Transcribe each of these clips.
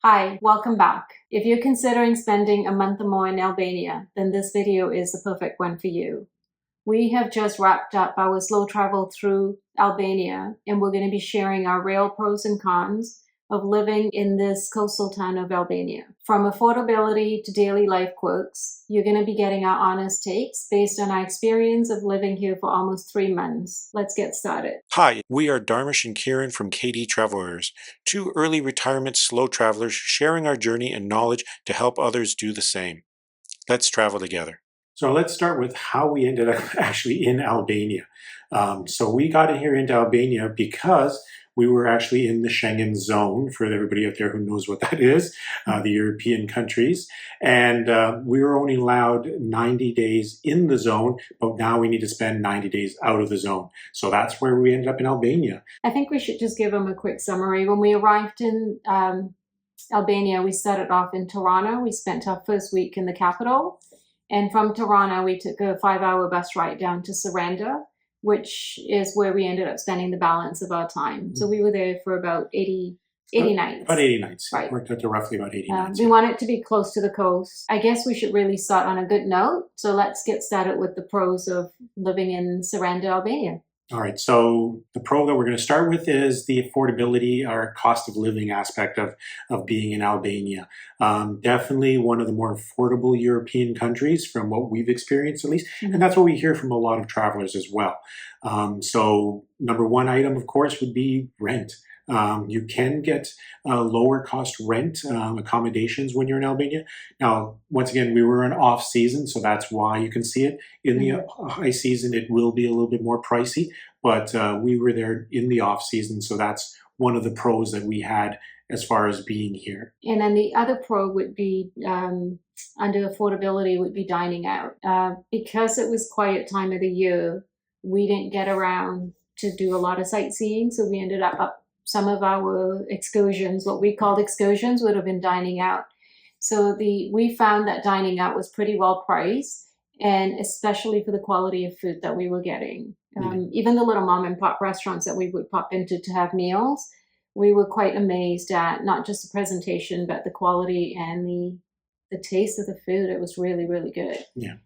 Hi, welcome back. If you're considering spending a month or more in Albania, then this video is the perfect one for you. We have just wrapped up our slow travel through Albania, and we're going to be sharing our real pros and cons of living in this coastal town of Albania. From affordability to daily life quirks, you're going to be getting our honest takes based on our experience of living here for almost 3 months. Let's get started. Hi, we are Dharmesh and Kiran from KD Travelers, two early retirement slow travelers sharing our journey and knowledge to help others do the same. Let's travel together. So let's start with how we ended up actually in Albania. So we got here into Albania because we were actually in the Schengen zone, for everybody out there who knows what that is, the European countries. And we were only allowed 90 days in the zone, but now we need to spend 90 days out of the zone. So that's where we ended up in Albania. I think we should just give them a quick summary. When we arrived in Albania, we started off in Tirana. We spent our first week in the capital. And from Tirana, we took a 5-hour bus ride down to Saranda, which is where we ended up spending the balance of our time. So we were there for about 80 nights. About 80 nights. Right. Worked out to roughly about 80 nights. We want it to be close to the coast. I guess we should really start on a good note. So let's get started with the pros of living in Saranda, Albania. All right, so the pro that we're going to start with is the affordability or cost of living aspect of being in Albania. Definitely one of the more affordable European countries from what we've experienced at least, and that's what we hear from a lot of travelers as well. So number one item, of course, would be rent. You can get lower cost rent accommodations when you're in Albania. Now, once again, we were in off season, so that's why you can see it. In the high season, it will be a little bit more pricey, but we were there in the off season, so that's one of the pros that we had as far as being here. And then the other pro would be, under affordability, would be dining out. Because it was quiet time of the year, we didn't get around to do a lot of sightseeing, so we ended up some of our excursions, what we called excursions, would have been dining out. So we found that dining out was pretty well priced, and especially for the quality of food that we were getting. Even the little mom and pop restaurants that we would pop into to have meals, we were quite amazed at not just the presentation, but the quality and the taste of the food. It was really, really good. Yeah.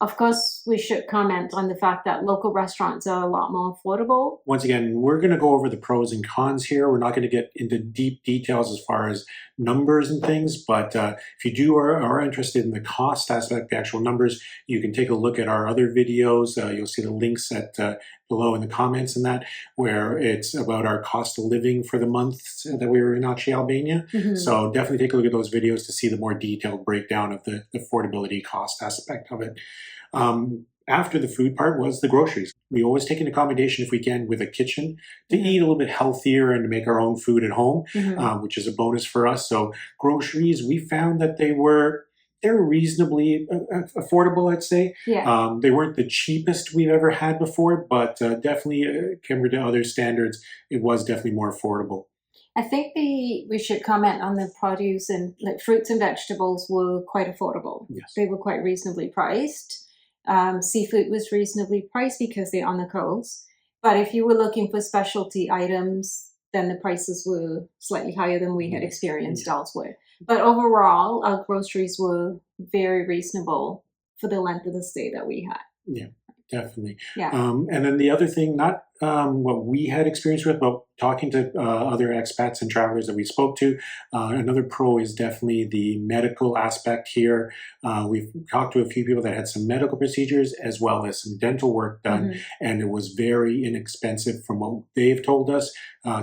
Of course, we should comment on the fact that local restaurants are a lot more affordable. Once again, we're going to go over the pros and cons here. We're not going to get into deep details as far as numbers and things, but if you are interested in the cost aspect, the actual numbers, you can take a look at our other videos. You'll see the links below in the comments and that, where it's about our cost of living for the month that we were in actually Albania. So definitely take a look at those videos to see the more detailed breakdown of the affordability cost aspect of it. After the food part was the groceries. We always take an accommodation if we can with a kitchen to eat a little bit healthier and to make our own food at home, which is a bonus for us. So groceries, we found that they're reasonably affordable, I'd say. Yeah. They weren't the cheapest we've ever had before, but definitely compared to other standards, it was definitely more affordable. I think we should comment on the produce, and like fruits and vegetables were quite affordable. Yes. They were quite reasonably priced. Seafood was reasonably priced because they're on the coast. But if you were looking for specialty items, then the prices were slightly higher than we had experienced elsewhere. But overall, our groceries were very reasonable for the length of the stay that we had. Yeah, definitely. Yeah. And then the other thing, not what we had experience with, but talking to other expats and travelers that we spoke to, another pro is definitely the medical aspect here. We've talked to a few people that had some medical procedures as well as some dental work done, and it was very inexpensive from what they've told us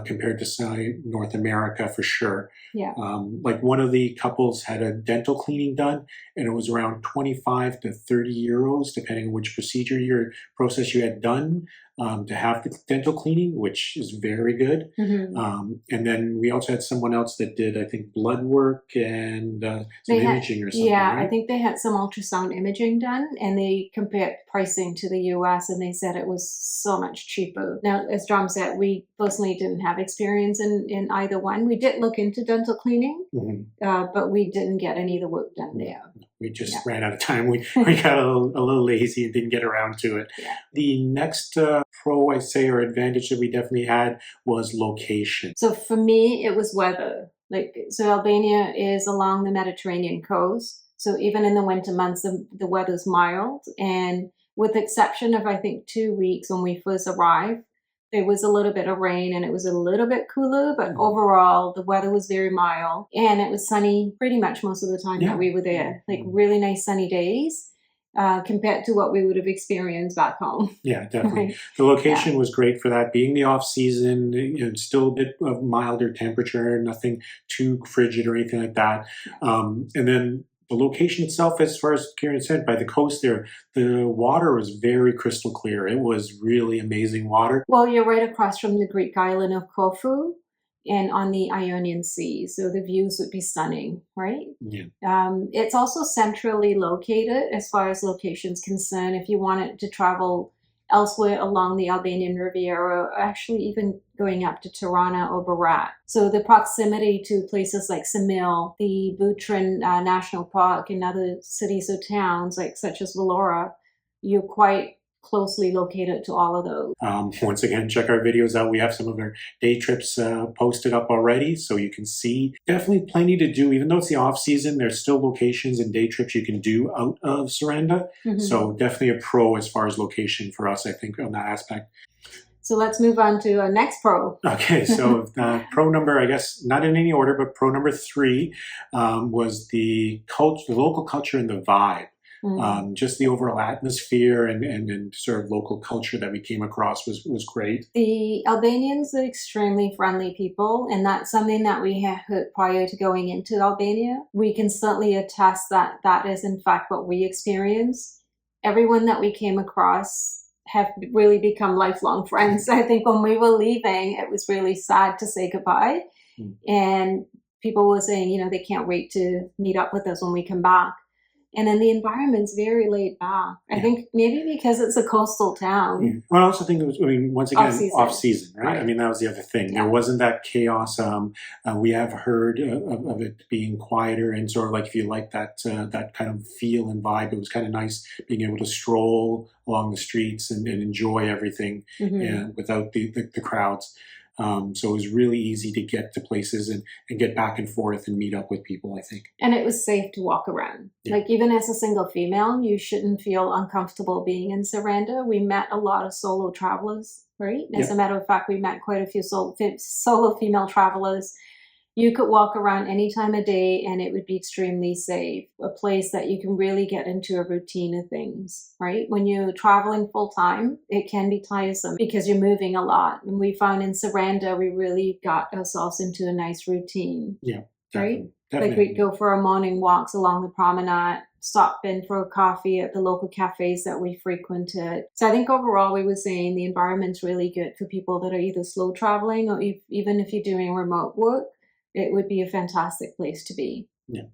compared to, say, North America for sure. Yeah. Like one of the couples had a dental cleaning done, and it was around 25 to 30 euros, depending on which process you had done, to have the dental cleaning, which is very good. And then we also had someone else that did, I think, blood work and some imaging or something. Yeah, right? I think they had some ultrasound imaging done, and they compared pricing to the US, and they said it was so much cheaper. Now, as Drum said, we personally didn't have experience in either one. We did look into dental cleaning, but we didn't get any of the work done there. We just ran out of time. We got a little lazy and didn't get around to it. Yeah. The next pro, I'd say, or advantage that we definitely had was location. So for me, it was weather. So Albania is along the Mediterranean coast. So even in the winter months, the weather's mild. And with the exception of, I think, 2 weeks when we first arrived, there was a little bit of rain and it was a little bit cooler, but overall the weather was very mild and it was sunny pretty much most of the time that we were there. Like really nice sunny days. Compared to what we would have experienced back home. Yeah, definitely. The location was great for that. Being the off season, still a bit of milder temperature, nothing too frigid or anything like that. And then the location itself, as far as Kieran said, by the coast there, the water was very crystal clear. It was really amazing water. Well, you're right across from the Greek island of Corfu and on the Ionian Sea. So the views would be stunning, right? Yeah. It's also centrally located as far as location's concerned. If you wanted to travel elsewhere along the Albanian Riviera, or actually even going up to Tirana or Berat. So the proximity to places like Semil, the Butrin National Park, and other cities or towns such as Vlora, you're quite closely located to all of those. Once again, check our videos out. We have some of our day trips posted up already, so you can see. Definitely plenty to do. Even though it's the off season, there's still locations and day trips you can do out of Saranda. So definitely a pro as far as location for us, I think, on that aspect. So let's move on to our next pro. Okay, so pro number, I guess, not in any order, but pro number 3 was the local culture and the vibe. Just the overall atmosphere and sort of local culture that we came across was great. The Albanians are extremely friendly people, and that's something that we had heard prior to going into Albania. We can certainly attest that that is in fact what we experienced. Everyone that we came across have really become lifelong friends. I think when we were leaving, it was really sad to say goodbye. And people were saying, they can't wait to meet up with us when we come back. And then the environment's very laid back. I think maybe because it's a coastal town. Well, I also think it was, once again, off season, right? Right. That was the other thing. There wasn't that chaos. We have heard of it being quieter and sort of like, if you like that kind of feel and vibe, it was kind of nice being able to stroll along the streets and enjoy everything without the crowds. So it was really easy to get to places and get back and forth and meet up with people, I think. And it was safe to walk around. Like even as a single female, you shouldn't feel uncomfortable being in Saranda. We met a lot of solo travelers, right? As a matter of fact, we met quite a few solo female travelers. You could walk around any time of day and it would be extremely safe. A place that you can really get into a routine of things, right? When you're traveling full time, it can be tiresome because you're moving a lot. And we found in Saranda, we really got ourselves into a nice routine. Yeah, right? Definitely. Like we'd go for our morning walks along the promenade, stop in for a coffee at the local cafes that we frequented. So I think overall we were saying the environment's really good for people that are either slow traveling or even if you're doing remote work. It would be a fantastic place to be. Yeah.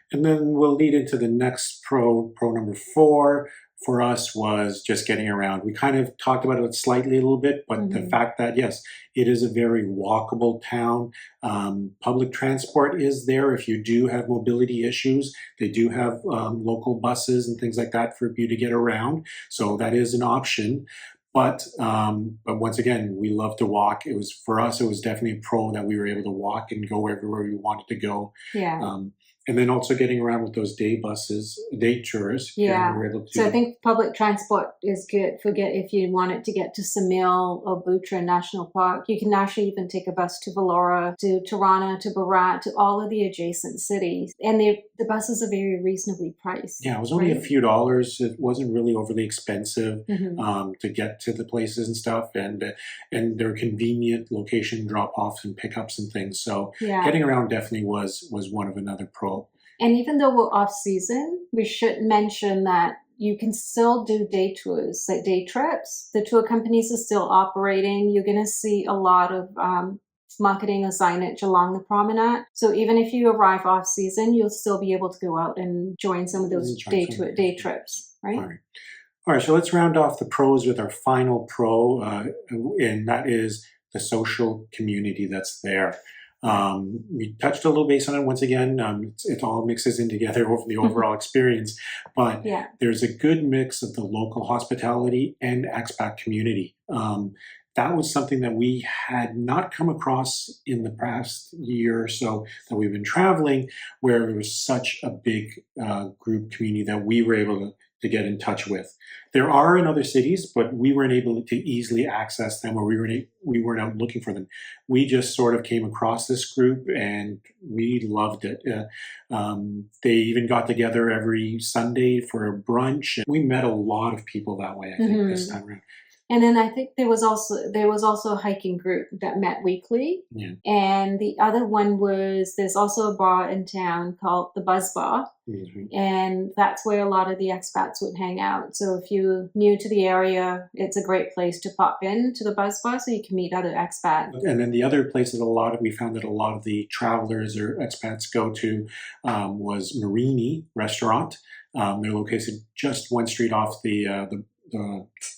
And then we'll lead into the next pro number 4 for us was just getting around. We kind of talked about it slightly a little bit, but the fact that, yes, it is a very walkable town. Public transport is there if you do have mobility issues. They do have local buses and things like that for you to get around. So that is an option. But once again, we love to walk. For us, it was definitely a pro that we were able to walk and go everywhere we wanted to go. Yeah. And then also getting around with those day tours. Yeah. So I think public transport is good if you wanted to get to Semil or Butra National Park. You can actually even take a bus to Vlora, to Tirana, to Berat, to all of the adjacent cities. And the buses are very reasonably priced. Yeah, it was only a few dollars. It wasn't really overly expensive to get to the places and stuff. And there are convenient location drop-offs and pickups and things. So getting around definitely was one of another pro. And even though we're off season, we should mention that you can still do day tours, like day trips. The tour companies are still operating. You're going to see a lot of marketing or signage along the promenade. So even if you arrive off season, you'll still be able to go out and join some of those day trips, right? All right, so let's round off the pros with our final pro, and that is the social community that's there. We touched a little base on it once again. It all mixes in together over the overall experience, but there's a good mix of the local hospitality and expat community. that was something that we had not come across in the past year or so that we've been traveling, where there was such a big group community that we were able to get in touch with. There are in other cities, but we weren't able to easily access them, or we weren't out looking for them. We just sort of came across this group and we loved it. They even got together every Sunday for a brunch. And we met a lot of people that way, I think, this time around. And then I think there was also a hiking group that met weekly. Yeah. And the other one was, there's also a bar in town called the Buzz Bar. Mm-hmm. And that's where a lot of the expats would hang out. So if you're new to the area, it's a great place to pop in to the Buzz Bar so you can meet other expats. And then the other place that we found that a lot of the travelers or expats go to was Marini Restaurant. They're located just one street off the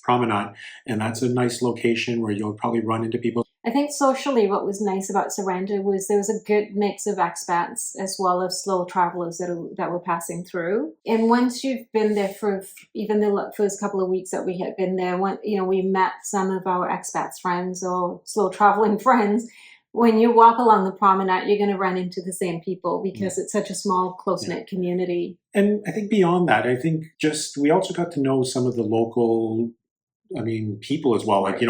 promenade, and that's a nice location where you'll probably run into people. I think socially what was nice about Saranda was there was a good mix of expats as well as slow travelers that were passing through. And once you've been there for even the first couple of weeks that we had been there, we met some of our expats friends or slow traveling friends. When you walk along the promenade, you're going to run into the same people because it's such a small, close-knit community. And I think beyond that, we also got to know some of the local people as well. Like,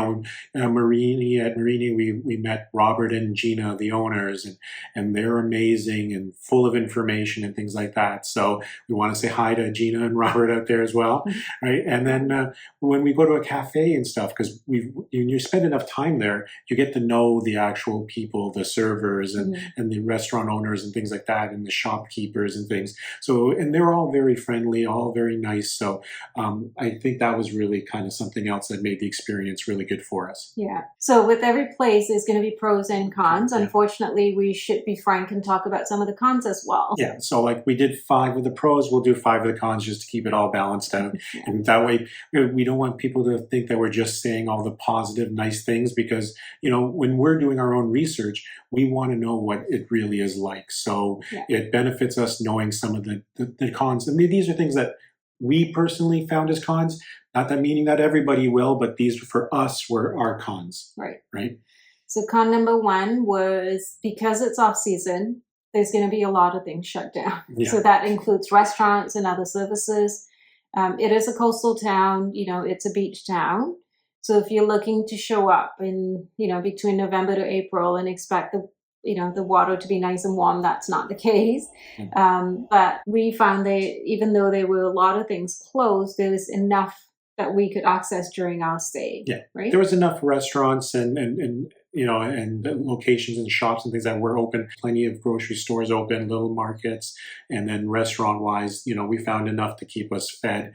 Marini, we met Robert and Gina, the owners, and they're amazing and full of information and things like that. So we want to say hi to Gina and Robert out there as well, right? And then when we go to a cafe and stuff, because when you spend enough time there, you get to know the actual people, the servers and the restaurant owners and things like that, and the shopkeepers and things. So, and they're all very friendly, all very nice. So I think that was really kind of something else that made the experience really good for us. Yeah. So with every place, there's going to be pros and cons. Yeah. Unfortunately, we should be frank and talk about some of the cons as well. Yeah. So like we did 5 of the pros, we'll do 5 of the cons just to keep it all balanced out. And that way, we don't want people to think that we're just saying all the positive, nice things, because, when we're doing our own research, we want to know what it really is like. So it benefits us knowing some of the cons. And these are things that we personally found as cons. Not that meaning that everybody will, but these for us were our cons. Right. So con number 1 was, because it's off season, there's going to be a lot of things shut down. Yeah. So that includes restaurants and other services. It is a coastal town, it's a beach town. So if you're looking to show up in, between November to April and expect the water to be nice and warm, that's not the case. But we found even though there were a lot of things closed, there was enough that we could access during our stay. Yeah, right. There was enough restaurants and locations and shops and things that were open. Plenty of grocery stores open, little markets, and then restaurant-wise, we found enough to keep us fed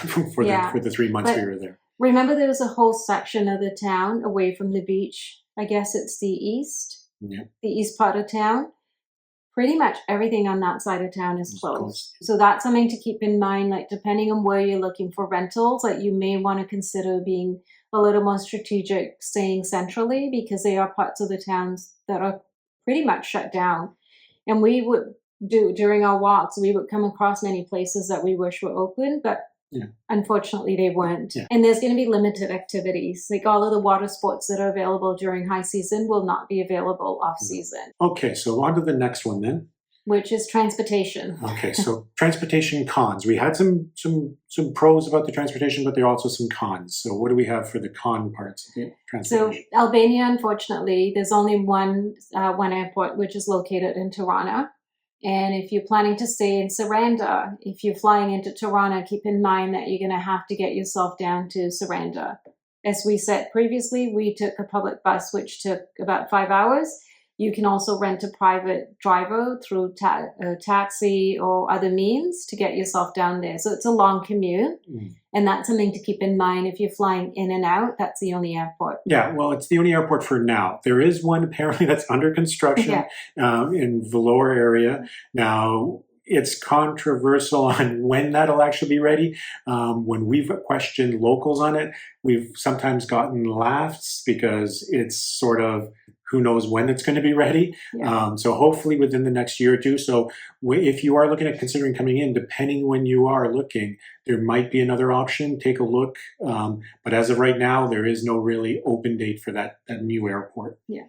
for the 3 months we were there. Remember, there was a whole section of the town away from the beach. I guess it's the east. Yeah. The east part of town. Pretty much everything on that side of town is closed. So that's something to keep in mind, like depending on where you're looking for rentals, like you may want to consider being a little more strategic, staying centrally, because there are parts of the towns that are pretty much shut down. And we would during our walks, we would come across many places that we wish were open, but unfortunately they weren't. Yeah. And there's going to be limited activities. Like all of the water sports that are available during high season will not be available off season. Okay, so on to the next one then. Which is transportation. Okay, so transportation cons. We had some pros about the transportation, but there are also some cons. So what do we have for the con parts of the transportation? So Albania, unfortunately, there's only one airport, which is located in Tirana. And if you're planning to stay in Saranda, if you're flying into Tirana, keep in mind that you're going to have to get yourself down to Saranda. As we said previously, we took a public bus, which took about 5 hours. You can also rent a private driver through taxi or other means to get yourself down there. So it's a long commute. And that's something to keep in mind. If you're flying in and out, that's the only airport. Yeah, well, it's the only airport for now. There is one apparently that's under construction in Vellore area. Now, it's controversial on when that'll actually be ready. When we've questioned locals on it, we've sometimes gotten laughs because it's sort of who knows when it's going to be ready. Yeah. So hopefully within the next year or two. So if you are looking at considering coming in, depending when you are looking, there might be another option. Take a look. But as of right now, there is no really open date for that new airport. Yeah.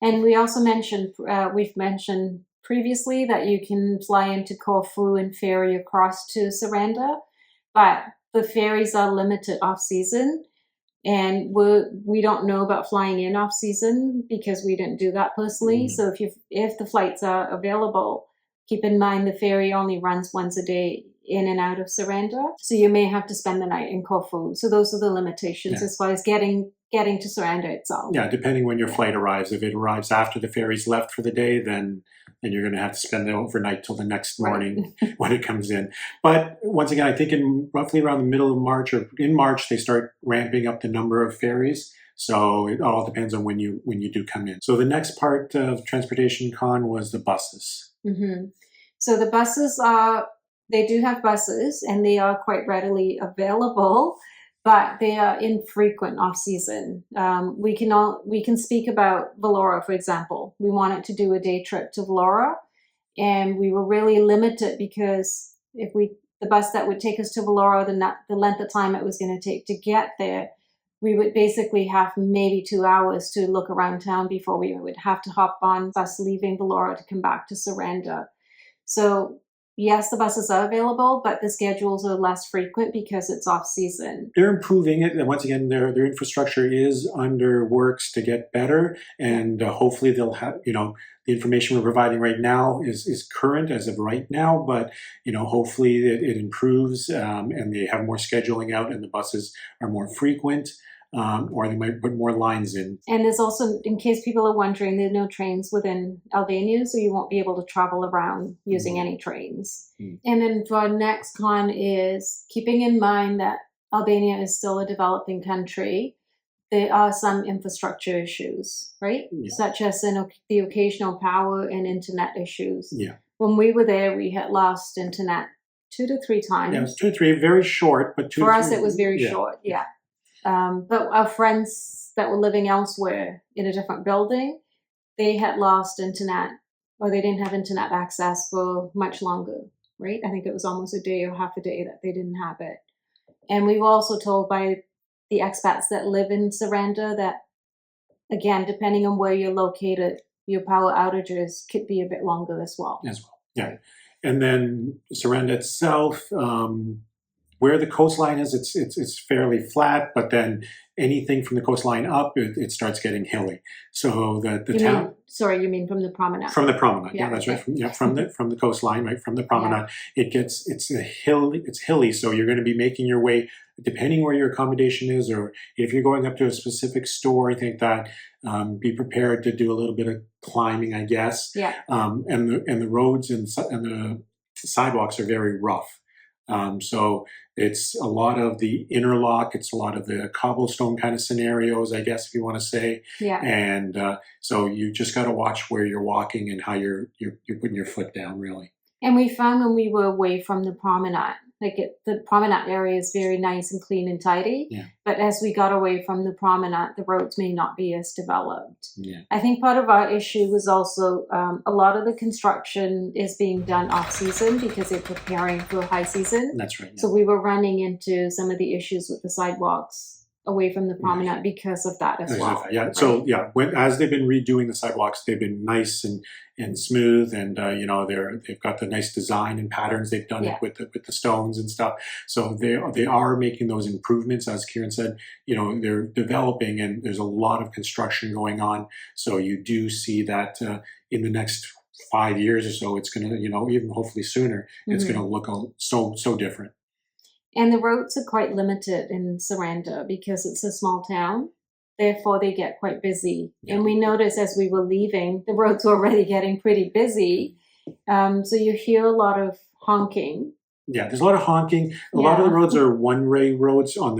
And we also mentioned, we've mentioned previously that you can fly into Corfu and ferry across to Saranda, but the ferries are limited off season. And we don't know about flying in off season because we didn't do that personally. So if the flights are available, keep in mind the ferry only runs once a day in and out of Saranda. So you may have to spend the night in Corfu. So those are the limitations as far as getting to Saranda itself. Yeah, depending when your flight arrives. If it arrives after the ferry's left for the day, then you're going to have to spend the overnight till the next morning when it comes in. But once again, I think in roughly around the middle of March or in March, they start ramping up the number of ferries. So it all depends on when you do come in. So the next part of Transportation Con was the buses. So the buses they do have buses and they are quite readily available, but they are infrequent off season. We can speak about Vellora, for example. We wanted to do a day trip to Vellora, and we were really limited because the bus that would take us to Vellora, the length of time it was going to take to get there, we would basically have maybe 2 hours to look around town before we would have to hop on bus leaving Vellora to come back to Saranda. So yes, the buses are available, but the schedules are less frequent because it's off season. They're improving it, and once again, their infrastructure is under works to get better, and hopefully they'll have, the information we're providing right now is current as of right now, but hopefully it improves, and they have more scheduling out, and the buses are more frequent. Or they might put more lines in. And there's also, in case people are wondering, there are no trains within Albania, so you won't be able to travel around using any trains. And then for our next con is keeping in mind that Albania is still a developing country. There are some infrastructure issues, right? Such as the occasional power and internet issues. When we were there, we had lost internet 2 to 3 times. Yeah, it was 2 or 3, very short, but 2 For to 3. us, it was very short, but our friends that were living elsewhere in a different building, they had lost internet, or they didn't have internet access for much longer, right? I think it was almost a day or half a day that they didn't have it. And we were also told by the expats that live in Saranda that, again, depending on where you're located, your power outages could be a bit longer as well. Yeah. And then Saranda itself, where the coastline is, it's fairly flat, but then anything from the coastline up, it starts getting hilly. So the town. You mean from the promenade? From the promenade, that's right. From the coastline, right from the promenade, it's hilly. So you're going to be making your way, depending where your accommodation is, or if you're going up to a specific store. I think that be prepared to do a little bit of climbing, I guess. And the roads and the sidewalks are very rough. So it's a lot of the interlock, it's a lot of the cobblestone kind of scenarios, I guess, if you want to say. And so you just got to watch where you're walking and how you're putting your foot down, really. And we found when we were away from the promenade, the promenade area is very nice and clean and tidy. But as we got away from the promenade, the roads may not be as developed. I think part of our issue was also a lot of the construction is being done off season because they're preparing for high season. That's right. So we were running into some of the issues with the sidewalks away from the promenade because of that as well. So as they've been redoing the sidewalks, they've been nice and smooth, and they've got the nice design and patterns. They've done it with the stones and stuff. So they are making those improvements, as Kieran said. They're developing, and there's a lot of construction going on. So you do see that in the next 5 years or so, it's going to, even hopefully sooner, it's going to look so different. And the roads are quite limited in Saranda because it's a small town. Therefore, they get quite busy. And we noticed as we were leaving, the roads were already getting pretty busy. So you hear a lot of honking. Yeah, there's a lot of honking. A lot of the roads are one-way roads on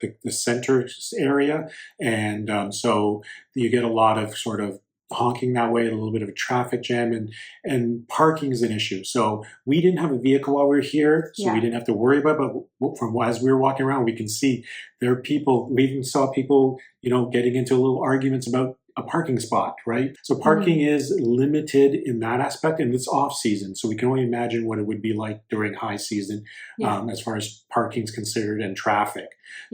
the center area. And so you get a lot of sort of honking that way, a little bit of a traffic jam, and parking is an issue. So we didn't have a vehicle while we were here, so we didn't have to worry about it. But from as we were walking around, we can see there are people. We even saw people, getting into little arguments about a parking spot, right? So parking is limited in that aspect, and it's off season. So we can only imagine what it would be like during high season as far as parking is considered and traffic.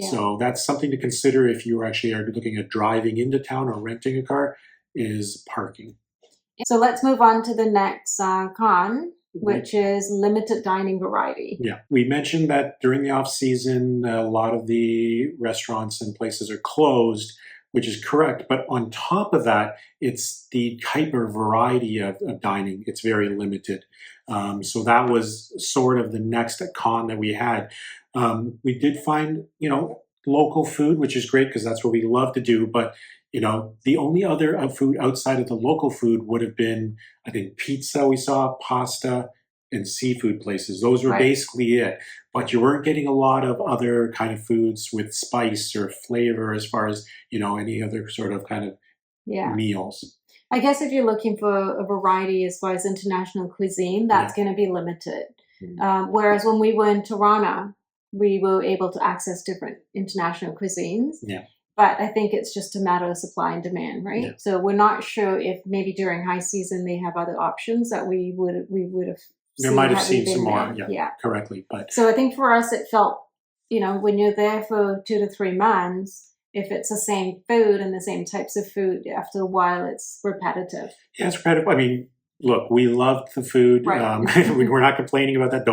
So that's something to consider if you actually are looking at driving into town or renting a car, is parking. So let's move on to the next con, which is limited dining variety. Yeah, we mentioned that during the off season, a lot of the restaurants and places are closed, which is correct. But on top of that, it's the type or variety of dining. It's very limited. So that was sort of the next con that we had. We did find, local food, which is great because that's what we love to do. But the only other food outside of the local food would have been, I think, pizza we saw, pasta, and seafood places. Those were basically it. But you weren't getting a lot of other kind of foods with spice or flavor as far as, any other sort of kind of meals. I guess if you're looking for a variety as far as international cuisine, that's going to be limited. Whereas when we were in Toronto, we were able to access different international cuisines. But I think it's just a matter of supply and demand, right? So we're not sure if maybe during high season they have other options that we would have. There might have seen some more, correctly. But so I think for us, it felt, when you're there for 2 to 3 months, if it's the same food and the same types of food, after a while, it's repetitive. Yeah, it's repetitive. I mean, look, we loved the food. We're not complaining about that.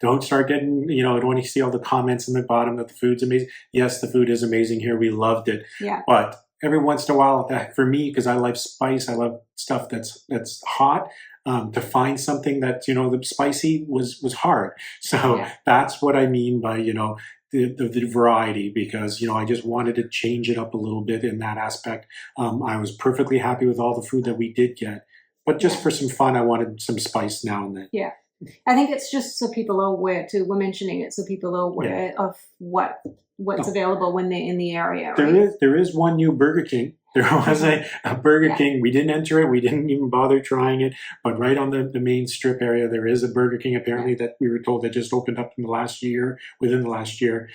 Don't start getting, I don't want to see all the comments in the bottom that the food's amazing. Yes, the food is amazing here. We loved it. But every once in a while, for me, because I like spice, I love stuff that's hot. To find something that, the spicy was hard. So that's what I mean by, the variety, because, I just wanted to change it up a little bit in that aspect. I was perfectly happy with all the food that we did get. But just for some fun, I wanted some spice now and then. Yeah. I think it's just so people are aware too. We're mentioning it so people are aware of what's available when they're in the area. There is one new Burger King. There was a Burger King. We didn't enter it. We didn't even bother trying it. But right on the main strip area, there is a Burger King, apparently, that we were told that just opened up within the last year.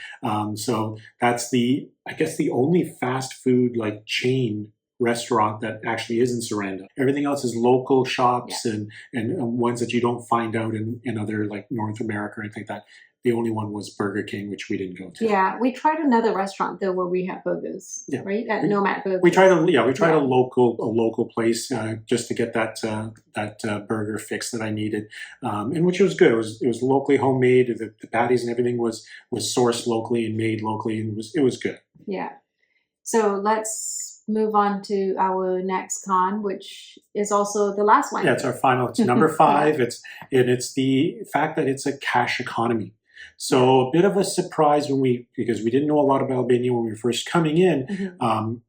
So that's I guess the only fast food like chain restaurant that actually is in Saranda. Everything else is local shops and ones that you don't find out in other like North America or anything like that. The only one was Burger King, which we didn't go to. Yeah, we tried another restaurant though where we have burgers, right? At Nomad Burgers. We tried a local place just to get that burger fix that I needed, and which was good. It was locally homemade. The patties and everything was sourced locally and made locally, and it was good. Yeah. So let's move on to our next con, which is also the last one. Yeah, it's our final. It's number 5. It's the fact that it's a cash economy. So a bit of a surprise because we didn't know a lot about Albania when we were first coming in.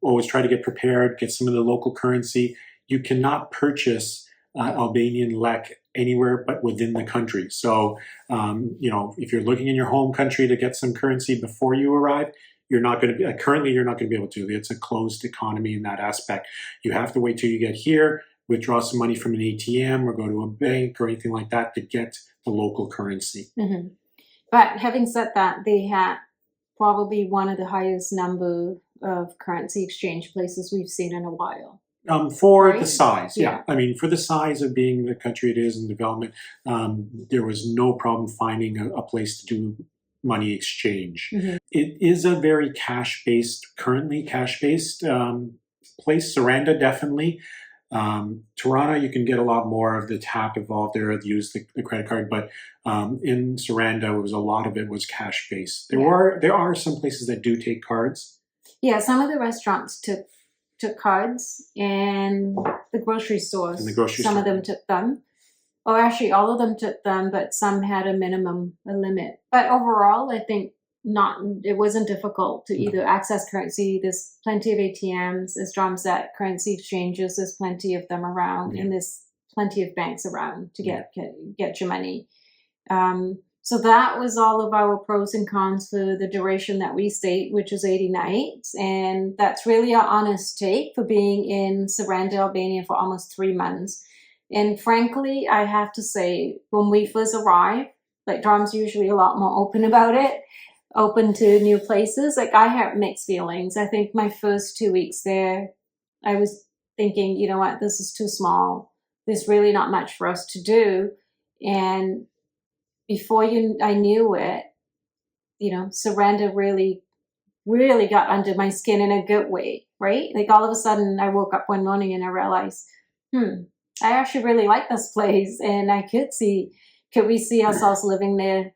Always try to get prepared, get some of the local currency. You cannot purchase Albanian lek anywhere but within the country. So, if you're looking in your home country to get some currency before you arrive, you're not going to be able to. It's a closed economy in that aspect. You have to wait till you get here, withdraw some money from an ATM or go to a bank or anything like that to get the local currency. But having said that, they had probably one of the highest number of currency exchange places we've seen in a while. For the size, I mean, for the size of being the country it is in development, there was no problem finding a place to do money exchange. It is a very currently cash-based place. Saranda, definitely. Toronto, you can get a lot more of the tap involved there, use the credit card, but in Saranda, a lot of it was cash-based. There are some places that do take cards. Yeah, some of the restaurants took cards, and the grocery stores, some of them took them. Oh, actually, all of them took them, but some had a limit. But overall, I think it wasn't difficult to either access currency. There's plenty of ATMs, as Drum said, currency exchanges. There's plenty of them around, and there's plenty of banks around to get your money. So that was all of our pros and cons for the duration that we stayed, which was 80 nights. And that's really our honest take for being in Saranda, Albania for almost 3 months. And frankly, I have to say, when we first arrived, like Drum's usually a lot more open about it, open to new places. Like I had mixed feelings. I think my first 2 weeks there, I was thinking, you know what, this is too small. There's really not much for us to do. And before I knew it, Saranda really got under my skin in a good way, right? Like all of a sudden I woke up one morning and I realized, I actually really like this place. And could we see ourselves living there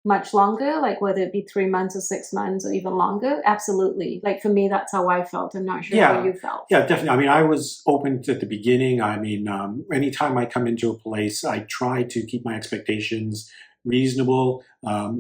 much longer? Like whether it be 3 months or 6 months or even longer? Absolutely. Like for me, that's how I felt. I'm not sure how you felt. Yeah, definitely. I mean, I was open at the beginning. I mean, anytime I come into a place, I try to keep my expectations reasonable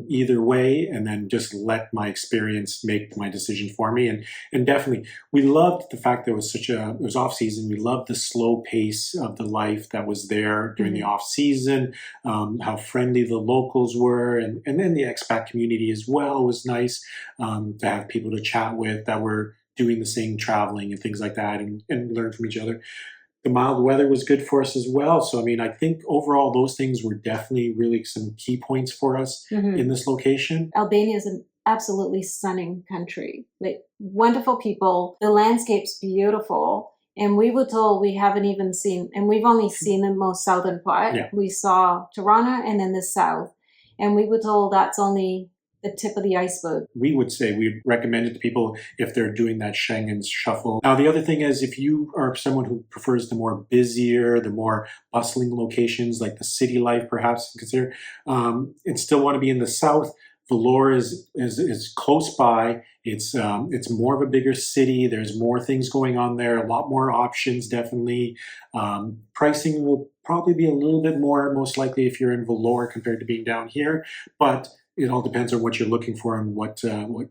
either way, and then just let my experience make my decision for me. And definitely, we loved the fact that it was off season. We loved the slow pace of the life that was there during the off season, how friendly the locals were, and then the expat community as well was nice to have people to chat with that were doing the same traveling and things like that, and learn from each other. The mild weather was good for us as well. So, I mean, I think overall those things were definitely really some key points for us in this location. Albania is an absolutely stunning country. Like wonderful people. The landscape's beautiful. And we were told we haven't even seen, and we've only seen the most southern part. Yeah. We saw Tirana and then the south. And we were told that's only the tip of the iceberg. We would say we'd recommend it to people if they're doing that Schengen shuffle. Now, the other thing is if you are someone who prefers the more busier, the more bustling locations, like the city life perhaps consider, and still want to be in the south, Vlora is close by. It's more of a bigger city. There's more things going on there, a lot more options, definitely. Pricing will probably be a little bit more, most likely, if you're in Vlora compared to being down here. But it all depends on what you're looking for and what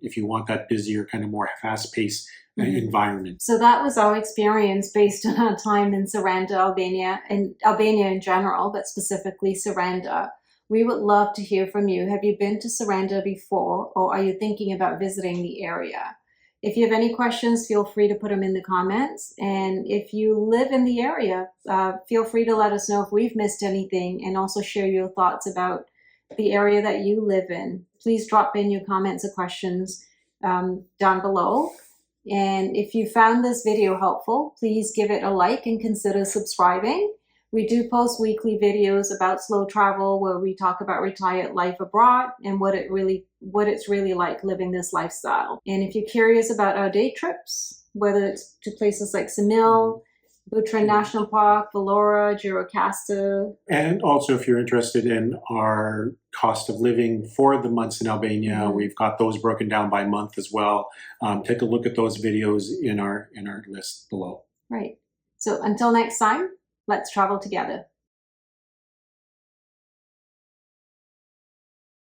if you want that busier, kind of more fast-paced environment. So that was our experience based on our time in Saranda, Albania, and Albania in general, but specifically Saranda. We would love to hear from you. Have you been to Saranda before, or are you thinking about visiting the area? If you have any questions, feel free to put them in the comments. And if you live in the area, feel free to let us know if we've missed anything, and also share your thoughts about the area that you live in. Please drop in your comments or questions down below. And if you found this video helpful, please give it a like and consider subscribing. We do post weekly videos about slow travel where we talk about retired life abroad and what it's really like living this lifestyle. And if you're curious about our day trips, whether it's to places like Samil, Butryn National Park, Vlora, Gjirokastër. And also, if you're interested in our cost of living for the months in Albania, we've got those broken down by month as well. Take a look at those videos in our list below. Right. So until next time, let's travel together.